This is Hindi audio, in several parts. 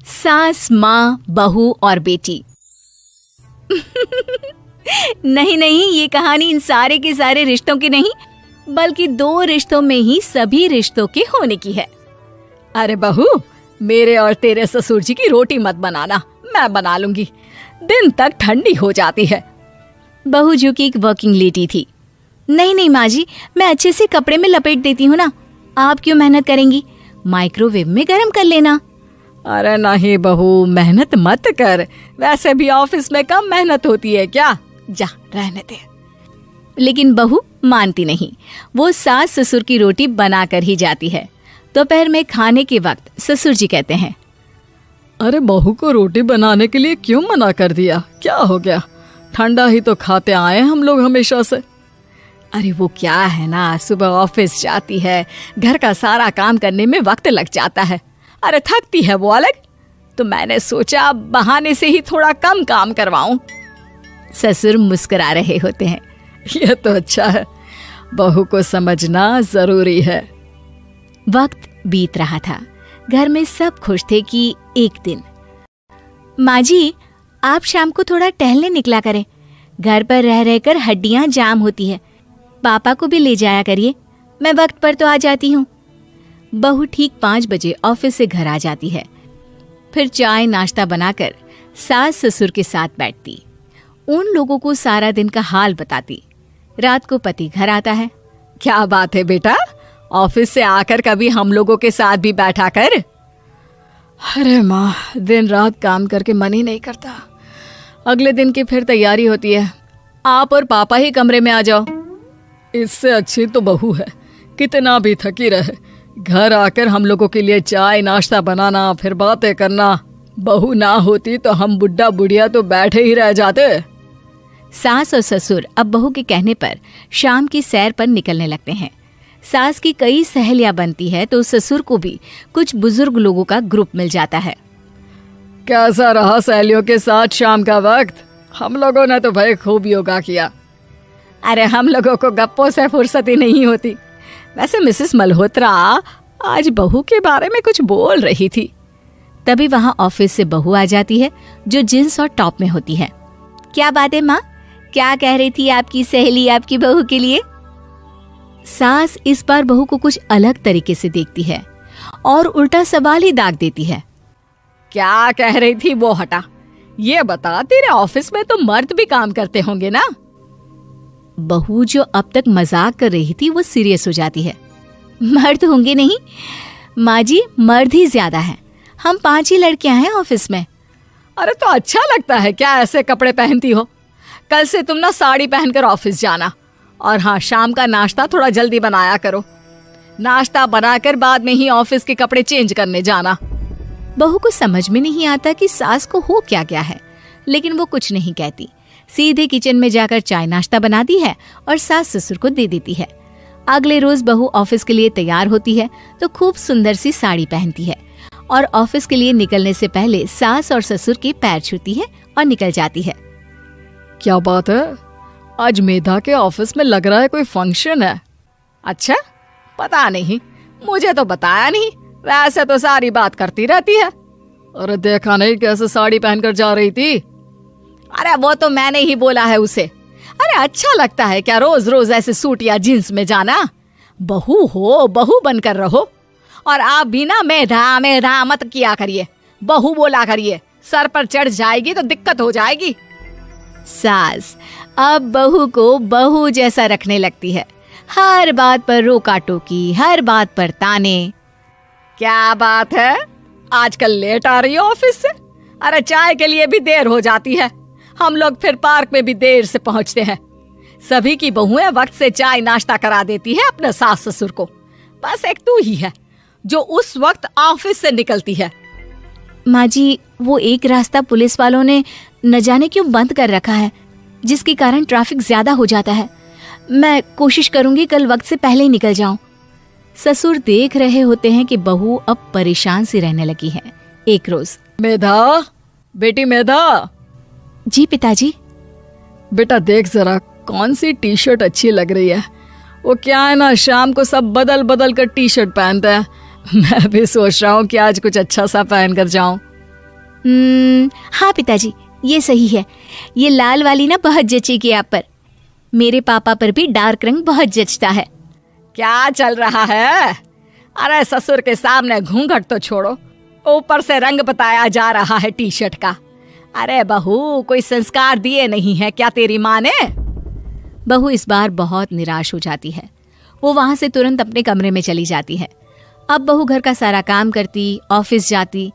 सास, माँ, बहू और बेटी। नहीं नहीं, ये कहानी इन सारे के सारे रिश्तों की नहीं, बल्कि 2 रिश्तों में ही सभी रिश्तों के होने की है। अरे बहू, मेरे और तेरे ससुर जी की रोटी मत बनाना, मैं बना लूंगी, दिन तक ठंडी हो जाती है। बहू जो कि एक वर्किंग लेडी थी। नहीं नहीं माँ जी, मैं अच्छे से कपड़े में लपेट देती हूँ ना, आप क्यों मेहनत करेंगी, माइक्रोवेव में गर्म कर लेना। अरे नहीं बहू, मेहनत मत कर, वैसे भी ऑफिस में कम मेहनत होती है क्या, जा रहने दे। लेकिन बहू मानती नहीं, वो सास ससुर की रोटी बना कर ही जाती है। दोपहर में खाने के वक्त ससुर जी कहते हैं, अरे बहू को रोटी बनाने के लिए क्यों मना कर दिया, क्या हो गया, ठंडा ही तो खाते आए हम लोग हमेशा से। अरे वो क्या है ना, सुबह ऑफिस जाती है, घर का सारा काम करने में वक्त लग जाता है, अरे थकती है वो अलग, तो मैंने सोचा बहाने से ही थोड़ा कम काम करवाऊं। ससुर मुस्कुरा रहे होते हैं, ये तो अच्छा है, बहू को समझना जरूरी है। वक्त बीत रहा था, घर में सब खुश थे कि एक दिन, माँ जी आप शाम को थोड़ा टहलने निकला करें, घर पर रह रहकर हड्डियां जाम होती है, पापा को भी ले जाया करिए, मैं वक्त पर तो आ जाती हूँ। बहू ठीक 5 बजे ऑफिस से घर आ जाती है। फिर चाय नाश्ता बनाकर सास ससुर के साथ बैठती, उन लोगों को सारा दिन का हाल बताती। रात को पति घर आता है। क्या बात है बेटा, ऑफिस से आकर कभी हम लोगों के साथ भी बैठा कर। अरे माँ, दिन रात काम करके मन ही नहीं करता, अगले दिन की फिर तैयारी होती है, आप और पापा ही कमरे में आ जाओ। इससे अच्छी तो बहू है, कितना भी थकी रहे, घर आकर हम लोगों के लिए चाय नाश्ता बनाना, फिर बातें करना। बहू ना होती तो हम बुढ़ा बुढ़िया तो बैठे ही रह जाते। सास और ससुर अब बहू के कहने पर शाम की सैर पर निकलने लगते हैं। सास की कई सहेलियां बनती है तो ससुर को भी कुछ बुजुर्ग लोगों का ग्रुप मिल जाता है। कैसा रहा सहेलियों के साथ शाम का वक्त? हम लोगों ने तो भाई खूब योगा किया। अरे हम लोगों को गप्पों से फुर्सत ही नहीं होती। वैसे मिसेस मल्होत्रा आज बहू के बारे में कुछ बोल रही थी। तभी वहां ऑफिस से बहू आ जाती है जो जींस और टॉप में होती है। क्या बात है माँ, क्या कह रही थी आपकी सहेली आपकी बहू के लिए? सास इस बार बहू को कुछ अलग तरीके से देखती है और उल्टा सवाल ही दाग देती है। क्या कह रही थी वो हटा, ये बता, तेरे ऑफिस में तो मर्द भी काम करते होंगे ना? बहू जो अब तक मजाक कर रही थी वो सीरियस हो जाती है। मर्द होंगे नहीं माँ जी, मर्द ही ज्यादा है, हम 5 ही लड़कियां हैं ऑफिस में। अरे तो अच्छा लगता है क्या ऐसे कपड़े पहनती हो? कल से तुम ना साड़ी पहनकर ऑफिस जाना, और हाँ, शाम का नाश्ता थोड़ा जल्दी बनाया करो, नाश्ता बनाकर बाद में ही ऑफिस के कपड़े चेंज करने जाना। बहू को समझ में नहीं आता कि सास को हो क्या गया है, लेकिन वो कुछ नहीं कहती, सीधे किचन में जाकर चाय नाश्ता बनाती है और सास ससुर को दे देती है। अगले रोज बहू ऑफिस के लिए तैयार होती है तो खूब सुंदर सी साड़ी पहनती है और ऑफिस के लिए निकलने से पहले सास और ससुर के पैर छूती है और निकल जाती है। क्या बात है, आज मेधा के ऑफिस में लग रहा है कोई फंक्शन है। अच्छा, पता नहीं, मुझे तो बताया नहीं, वैसे तो सारी बात करती रहती है। अरे देखा नहीं कैसे साड़ी पहनकर जा रही थी? अरे वो तो मैंने ही बोला है उसे। अरे अच्छा लगता है क्या रोज रोज ऐसे सूट या जींस में जाना? बहू हो, बहू बनकर रहो, और आप भी ना मेधा मत किया करिए, बहू बोला करिए, सर पर चढ़ जाएगी तो दिक्कत हो जाएगी। सास अब बहू को बहू जैसा रखने लगती है, हर बात पर रोका टोकी, हर बात पर ताने। क्या बात है, आजकल लेट आ रही है ऑफिस से? अरे चाय के लिए भी देर हो जाती है, हम लोग फिर पार्क में भी देर से पहुंचते हैं। सभी की बहुएं वक्त से चाय नाश्ता करा देती है अपने सास ससुर को, बस एक तू ही है जो उस वक्त ऑफिस से निकलती है। माँ जी, वो एक रास्ता पुलिस वालों ने न जाने क्यों बंद कर रखा है, जिसके कारण ट्रैफिक ज्यादा हो जाता है। मैं कोशिश करूंगी कल वक्त से पहले ही निकल जाऊं। ससुर देख रहे होते हैं कि बहू अब परेशान सी रहने लगी है। एक रोज, मेधा, बेटी मेधा। जी पिताजी। बेटा देख जरा कौन सी टी शर्ट अच्छी लग रही है। वो क्या है ना, शाम को सब बदल बदल कर टी शर्ट पहनते हैं, मैं भी सोच रहा हूँ कि आज कुछ अच्छा सा पहन कर जाऊं। हाँ पिताजी, ये सही है। ये लाल वाली ना बहुत जचेगी आप पर। मेरे पापा पर भी डार्क रंग बहुत जचता है। क्या चल रहा है? अरे ससुर के सामने घूंघट तो छोड़ो, ऊपर से रंग बताया जा रहा है टी शर्ट का। अरे बहू, कोई संस्कार दिए नहीं है क्या तेरी माँ ने? बहू इस बार बहुत निराश हो जाती है। वो वहां से तुरंत अपने कमरे में चली जाती है। अब बहू घर का सारा काम करती, ऑफिस जाती,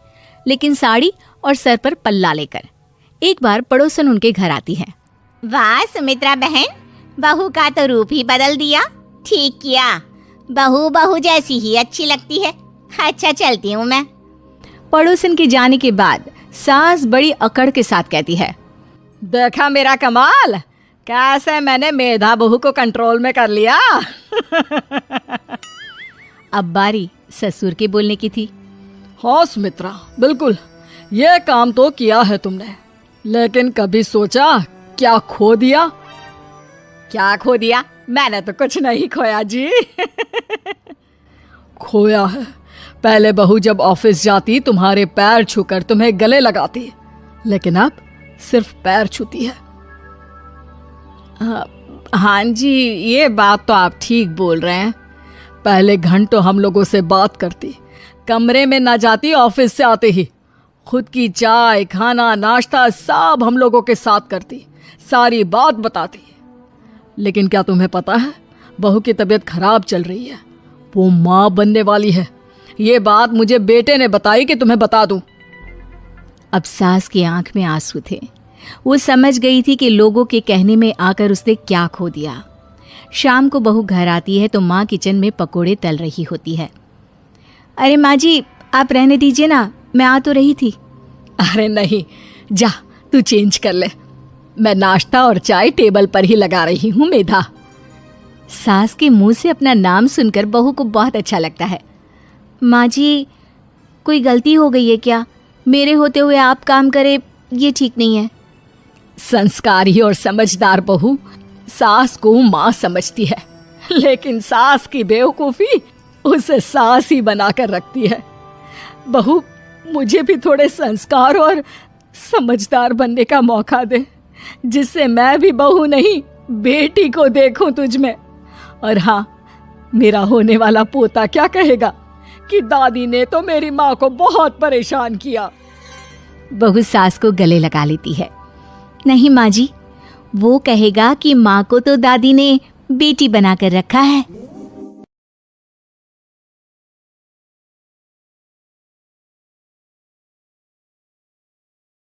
लेकिन साड़ी और सर पर पल्ला लेकर। एक बार पड़ोसन उनके घर आती है। वाह सुमित्रा बहन, बहू का तो रूप ही बदल दिया। ठीक किया, बहू बहू जैसी ही अच्छी लगती है। अच्छा चलती हूँ मैं। पड़ोसन के जाने के बाद सास बड़ी अकड़ के साथ कहती है, देखा मेरा कमाल, कैसे मैंने मेधा बहू को कंट्रोल में कर लिया। अब बारी ससुर के बोलने की थी। हाँ सुमित्रा, बिल्कुल ये काम तो किया है तुमने, लेकिन कभी सोचा क्या खो दिया? क्या खो दिया? मैंने तो कुछ नहीं खोया जी। खोया है, पहले बहू जब ऑफिस जाती तुम्हारे पैर छूकर तुम्हें गले लगाती, लेकिन अब सिर्फ पैर छूती है। हाँ जी, ये बात तो आप ठीक बोल रहे हैं। पहले घंटों हम लोगों से बात करती, कमरे में ना जाती, ऑफिस से आते ही खुद की चाय, खाना, नाश्ता सब हम लोगों के साथ करती, सारी बात बताती। लेकिन क्या तुम्हें पता है, बहू की तबीयत खराब चल रही है, वो माँ बनने वाली है। ये बात मुझे बेटे ने बताई कि तुम्हें बता दूं। अब सास की आंख में आंसू थे। वो समझ गई थी कि लोगों के कहने में आकर उसने क्या खो दिया। शाम को बहू घर आती है तो माँ किचन में पकोड़े तल रही होती है। अरे माँ जी, आप रहने दीजिए ना, मैं आ तो रही थी। अरे नहीं, जा तू चेंज कर ले, मैं नाश्ता और चाय टेबल पर ही लगा रही हूँ मेधा। सास के मुंह से अपना नाम सुनकर बहू को बहुत अच्छा लगता है। माँ जी, कोई गलती हो गई है क्या? मेरे होते हुए आप काम करें, ये ठीक नहीं है। संस्कारी और समझदार बहू सास को माँ समझती है, लेकिन सास की बेवकूफी उसे सास ही बनाकर रखती है। बहू, मुझे भी थोड़े संस्कार और समझदार बनने का मौका दे, जिससे मैं भी बहू नहीं बेटी को देखूं तुझ में। और हाँ, मेरा होने वाला पोता क्या कहेगा कि दादी ने तो मेरी माँ को बहुत परेशान किया। बहू सास को गले लगा लेती है। नहीं माँ जी, वो कहेगा कि माँ को तो दादी ने बेटी बनाकर रखा है।